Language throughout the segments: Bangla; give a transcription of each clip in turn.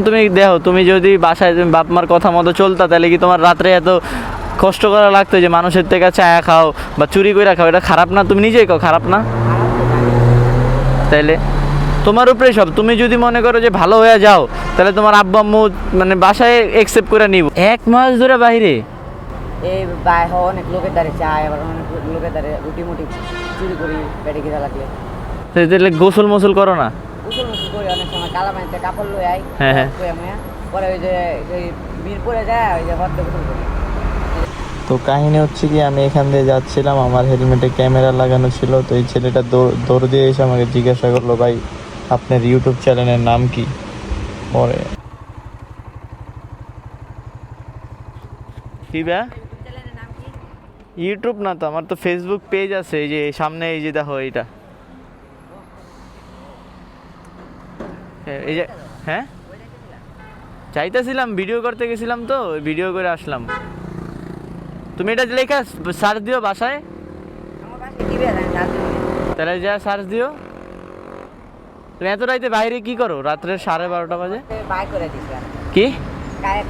তুমি দেখো, তুমি যদি বাসায় তুমি বাপ মার কথা মতো চলতা, তাহলে কি তোমার রাত্রে এত কষ্ট করা লাগতো যে মানুষের থেকে চায়া খাও বা চুরি করে খাও? এটা খারাপ না? তুমি নিজেই খাও, খারাপ না? তাইলে তোমার উপরে সব। তুমি যদি মনে করো যে ভালো হয়ে যাও, তাহলে তোমার আব্বু আম্মু মানে বাসায় একসেপ্ট করে নিব। 1 মাস ধরে বাইরে এই অনেক লোকের দ্বারে চায়, আবার অনেক লোকের দ্বারে রুটি মুটি চুরি করি পেটে খিদা লাগলে। তাহলে গোসল মোসল করো না? গোসল মোসল করি অনেক সময়, কালা পানিতে কাপড় লই আই। হ্যাঁ। পরে ওই যে ওই মিরপুরে যায়, ওই যে হদ্দ গোসল করি। তো কাহিনী হচ্ছে কি, আমি এখান দিয়ে যাচ্ছিলাম, আমার হেলমেটে ক্যামেরা লাগানো ছিল। তো এই ছেলেটা দৌড় দিয়ে এসে আমাকে জিজ্ঞাসা করলো, ভাই আপনার ইউটিউব চ্যানেলের নাম কি? পরে কি ব্যা ইউটিউব না তো, আমার তো ফেসবুক পেজ আছে, এই যে সামনে, এই যে দেখো এইটা, এই যে। হ্যাঁ, চাইতেছিলাম, ভিডিও করতে গেছিলাম তো ভিডিও করে আসলাম। তুমি এটা লেখা সার্চ দিও বাসায়, তাহলে যা সার্চ দিও। তুমি এত রাইতে বাইরে কি করো? রাত্রে 12:30 বাজে বাই করে দিছি কি?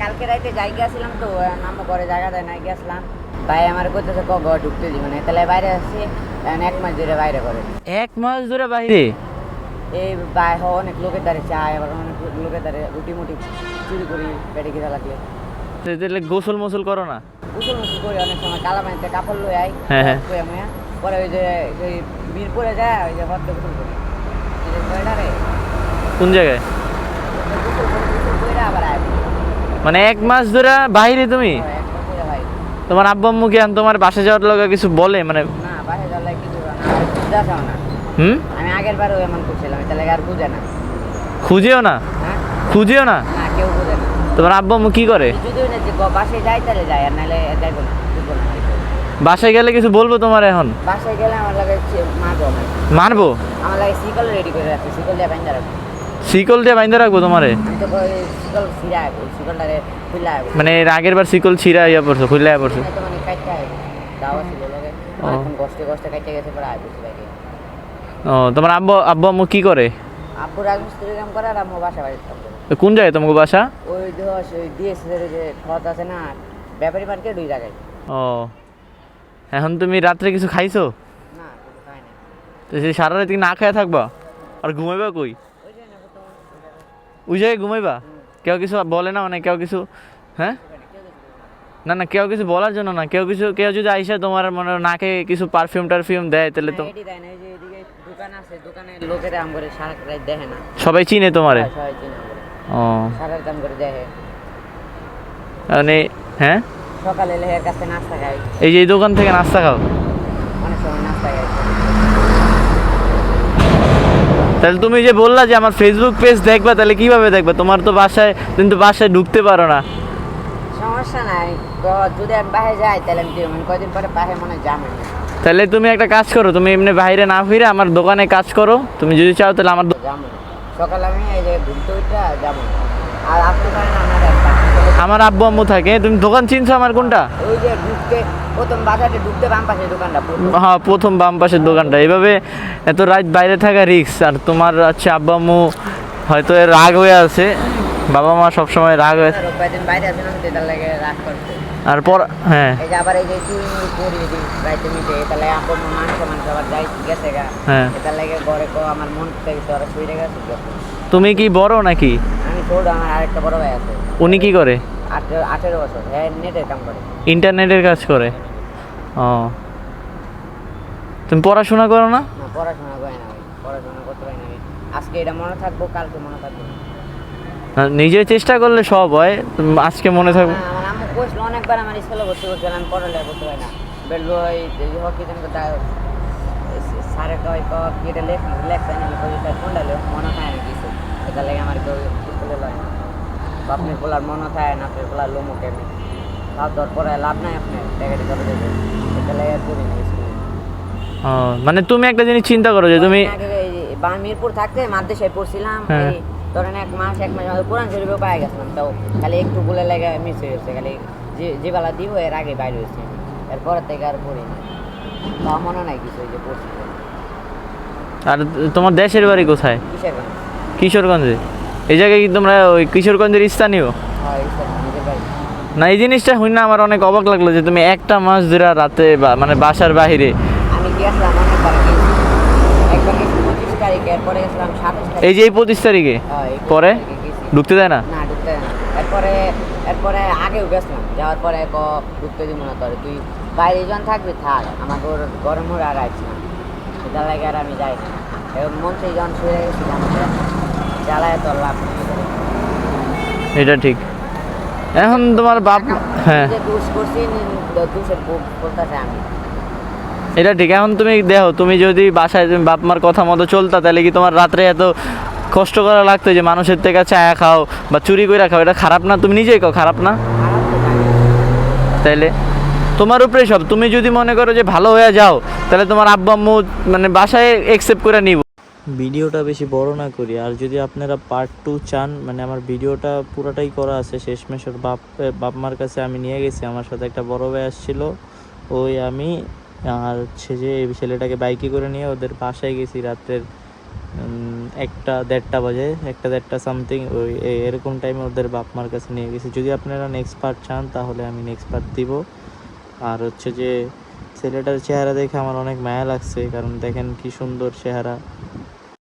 কালকে রাইতে যাই গেছিলাম তো, নাম করে জায়গা দেয় নাই গেছিলাম। ভাই আমার কইতেছে ঘর ঢুকতে দিব না, তাহলে বাইরে আসছি। 1 মাস ধরে বাইরে করে 1 মাস ধরে বাইরে? এই অনেক লোকের দ্বারে চায়, আবার অনেক লোকের দ্বারে রুটি মুটি চুরি করি পেটে খিদা লাগলে। তাহলে গোসল মোসল করো না? গোসল মোসল করি অনেক সময়, কালা পানিতে কাপড় লই আই। হ্যাঁ। পরে ওই যে ওই মিরপুরে যায়, ওই যে হদ্দ গোসল করি। কোন জায়গায়? গোসল কইরা আবার আয়। মানে 1 মাস ধরে বাইরে তুমি? ভাই তোমার আব্বু আম্মু কি তোমার বাসা যাওয়ার লোক কিছু বলে? মানে না, বাসে যাওয়ার কিছু না, বুঝা চাও না। আমি আগের বারও এমন করছিলাম, তাহলে আর বুঝে না। খুঁজেও না? হ্যাঁ, খুঁজেও না? না কেউ বুঝে না। তোমার আব্বু আম্মু কি করে? যদি না যে বাসায় যাই তাহলে যাই, আর নাহলে যাইবো না, বুঝবো না। বাসায় গেলে কিছু বলবো তোমার? এখন বাসায় গেলে আমার লাগে মারবো। মারবো? আমার লাগে শিকল রেডি করে রাখছি, শিকল দিয়ে বাইন্ধা রাখবো। শিকল দিয়ে বাইন্ধা রাখবো তোমারে? আমি তো শিকল ছিঁড়া আইবো, শিকলটারে খুলে আইবো। মানে এর আগের বার শিকল ছিঁড়া ইয়া পড়ছো, খুললে পড়ছো? তো মানে কাটতে আইবো, দাওয়া ছিল লাগে। এখন কষ্টে কষ্টে কাটতে গেছে, পরে আইবো লাগে। ও, তোমার আব্বু আম্মু কি করে? আব্বু রাজমিস্ত্রি কাম করে, আর আম্মু বাসা বাড়িতে কাম করে। কোন জায়গায় তোমাকে বাসা? ওই ডিএসসির যে খত আছে না, ব্যাপারী মার্কেট, ওই জায়গায়। ও, এখন তুমি রাত্রে কিছু খাইছো? না, কিছু খাই না। তো সেই সারা রাত কি না খায় থাকবা? আর ঘুমাইবা কই? ওই যে ওই জায়গায় ঘুমাইবা? কেউ কিছু বলে না? মানে কেউ কিছু, হ্যাঁ? না, কেউ কিছু বলার জন্য না, কেউ যদি আইসা তোমার মনে নাকে কিছু পারফিউম দেয়, তাহলে তো এটি দেয় না। এই যে এদিকে দোকান আছে, দোকানে লোকেরা আম করে সারা রাত দেখে না। সবাই চিনে তোমারে? সবাই চিনে করে। ও, সারা রাত আম করে দেখে। মানে হ্যাঁ, সকালে এলে এর কাছে নাস্তা খাই, এই যে এই দোকান থেকে নাস্তা খাও? অনেক সময় নাস্তা খাই। তাহলে তুমি যে বললা যে আমার ফেসবুক পেজ দেখবা, তাহলে কিভাবে দেখবা? তোমার তো বাসায়, তুমি তো বাসায় ঢুকতে পারো না। সমস্যা নাই, তো যদি আমি বাহে যাই তাহলে আমি মানে কয়দিন পরে বাহে মনে যাবে না। তাহলে তুমি একটা কাজ করো, তুমি এমনি বাইরে না ফিরে আমার দোকানে কাজ করো, তুমি যদি চাও তাহলে আমার যাবো না। সকালে আমি এই যে ঘুরতে উঠতে যাবো না। আর আপনি পারেন আমার আব্বু আম্মু থাকে। তুমি দোকান চিনছো আমার কোনটা? ওই যে ঢুকতে প্রথম বাজারে ঢুকতে বাম পাশে দোকানটা। হ্যাঁ, প্রথম বাম পাশের দোকানটা। এইভাবে এত রাত বাইরে থাকা রিস্ক। আর তোমার হচ্ছে আব্বু আম্মু হয়তো রাগ হয়ে আছে, বাবা মা সবসময় রাগ হয়ে আছে। কয়েকদিন বাইরে আছে না, সেটার লাগে রাগ করছে। আর হ্যাঁ, এই যে আবার এই যে চুরি করি রাইতে মিটে, তাহলে আপন মানুষ আবার যাই গেছে গা। হ্যাঁ, এটার লাগে ঘরে আমার মন থেকে ওরা শুয়ে গেছে। তুমি কি বড় নাকি? আমি ছোট, আমার আরেকটা বড় ভাই আছে। উনি কি করে? 18 বছর। হ্যাঁ, নেটের কাম করে। ইন্টারনেটের কাজ করে? ও, তুমি পড়াশোনা করো না? না, পড়াশোনা করে না, পড়াশোনা করতে পারি না। আজকে এটা মনে থাকবো, কালকে মনে থাকবো না। নিজে চেষ্টা করলে সব হয়। আজকে মনে থাকবে। আমার আম্মু কইছিল অনেকবার, আমার স্কুলে ভর্তি করছিলাম, আমি পড়ালেখা করতে পারি না। বেলবো এই হকি যেন সারে কয় কি এটা লেখছে না, কোনটা মনে থাকে না কিছু। এটা লাগে আমার কেউ স্কুলে লয় না। আপনার বলার মনে থাকে না, আপনার বলার লোমো কেমন ভাব দর পরে লাভ নাই, আপনার টাকাটি করে দেবে। এটা লাগে আর করি না স্কুলে। ও, মানে তুমি একটা জিনিস চিন্তা করো যে তুমি মিরপুর থাকতে মাদ্রাসায় পড়ছিলাম। এই ধরেন 1 মাস কোরআন শরীফও পাই গেছিলাম, তাও খালি একটু বলে লাগে মিস হয়ে গেছে। খালি যে বেলা দিব এর আগে বাইরে হয়েছে, এরপরের থেকে আর পড়ি না। তাও মনে নাই কিছু যে পড়ছিল। আর তোমার দেশের বাড়ি কোথায়? কিসেরগঞ্জ। কিশোরগঞ্জে? এই জায়গায় কি তোমরা ওই কিশোরগঞ্জের স্থানীয়? হয় স্যার নিজের বাড়ি। না, এই জিনিসটা শুনে না আমার অনেক অবাক লাগলো যে তুমি একটা মাস ধরে রাতে মানে বাসার বাহিরে। আমি গিয়েছিলাম অনেকবার গেছি, একবার গেছি 25 তারিখে, এরপরে গেছিলাম 27 তারিখে। এই যে এই 25 তারিখে এই 25 পরে তারিখে গেছি। ঢুকতে দেয় না? না ঢুকতে দেয় না। এরপরে আগেও গেছিলাম, যাওয়ার পরে ঢুকতে দিব না তোর, তুই বাইরে যখন থাকবি থাক, আমার গরম হয়ে আর আসছি না, সেটা লাগে আর আমি যাই না। এবং মন থেকে যখন শুয়ে গেছি আমাকে জ্বালায় তোর লাভ নেই। এটা ঠিক। এখন তোমার বাপ, হ্যাঁ যে দুষ করছি দুষের বলতেছে আমি। এটা ঠিক। এখন তুমি দেখো, তুমি যদি বাসায় তুমি বাপ মার কথা মতো চলতা, তাহলে কি তোমার রাত্রে এত কষ্ট করা লাগতো যে মানুষের থেকে চায়া খাও বা চুরি করে খাও? এটা খারাপ না? তুমি নিজেই কও খারাপ না? খারাপ তো জানি। তাইলে তোমার উপরে সব। তুমি যদি মনে করো যে ভালো হয়ে যাও, তাহলে তোমার আব্বু আম্মু মানে বাসায় একসেপ্ট করে নিব। ভিডিওটা বেশি বড় না করি, আর যদি আপনারা পার্ট 2 চান, মানে আমার ভিডিওটা পুরোটাই করা আছে। শেষমেশ ওর বাপ মার কাছে আমি নিয়ে গেছি, আমার সাথে একটা বড় ভাই আসছিল, ওই আমি আর হচ্ছে যে এই ছেলেটাকে বাইকে করে নিয়ে ওদের বাসায় গেছি রাত্রের 1টা 1:30 বাজে, 1টা 1:30 সামথিং, ওই এরকম টাইমে ওদের বাপ মার কাছে নিয়ে গেছি। যদি আপনারা নেক্সট পার্ট চান তাহলে আমি নেক্সট পার্ট দিব। আর হচ্ছে যে ছেলেটার চেহারা দেখে আমার অনেক মায়া লাগছে, কারণ দেখেন কি সুন্দর চেহারা।